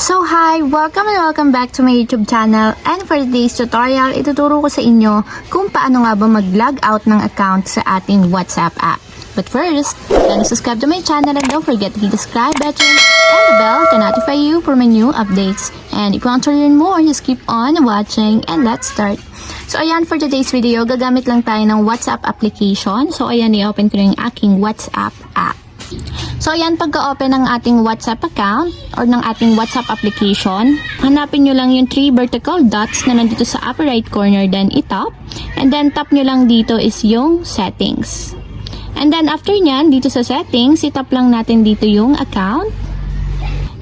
So hi! Welcome and welcome back to my YouTube channel, and for today's tutorial, ituturo ko sa inyo kung paano nga ba mag-log out ng account sa ating WhatsApp app. But first, subscribe to my channel and don't forget to hit the subscribe button and the bell to notify you for my new updates. And if you want to learn more, just keep on watching and let's start. So ayan, for today's video, gagamit lang tayo ng WhatsApp application. So ayan, i-open ko na yung aking WhatsApp app. So ayan, pagka-open ng ating WhatsApp account or ng ating WhatsApp application, hanapin nyo lang yung 3 vertical dots na nandito sa upper right corner, then i-tap. And then tap nyo lang dito is yung settings. And then after nyan, dito sa settings, i-tap lang natin dito yung account.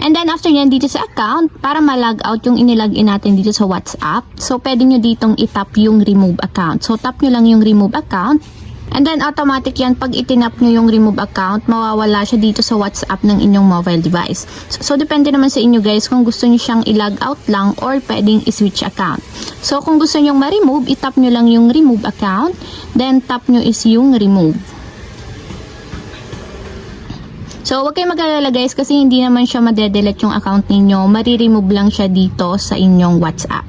And then after nyan, dito sa account, para ma-log out yung inilagin natin dito sa WhatsApp, so pwede nyo ditong i-tap yung remove account. So tap nyo lang yung remove account. And then automatic yan, pag itinap nyo yung remove account, mawawala siya dito sa WhatsApp ng inyong mobile device. So depende naman sa inyo guys kung gusto nyo siyang i-log out lang or pwedeng i-switch account. So kung gusto nyo ma-remove, itap nyo lang yung remove account, then tap nyo is yung remove. So huwag kayong mag-alala guys kasi hindi naman siya madedelete yung account ninyo, mari-remove lang siya dito sa inyong WhatsApp.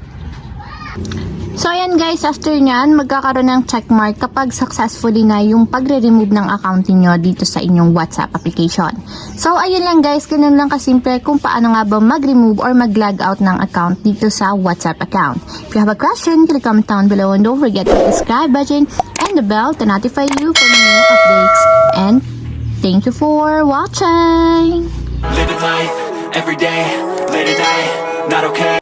So ayan guys, after nyan, magkakaroon ng checkmark kapag successfully na yung pagre-remove ng account niyo dito sa inyong WhatsApp application. So ayun lang guys, ganun lang kasimple kung paano nga ba mag-remove or mag-log out ng account dito sa WhatsApp account. If you have a question, click comment down below and don't forget to hit the subscribe button and the bell to notify you for new updates. And thank you for watching! Living life, every day, late at night, not okay.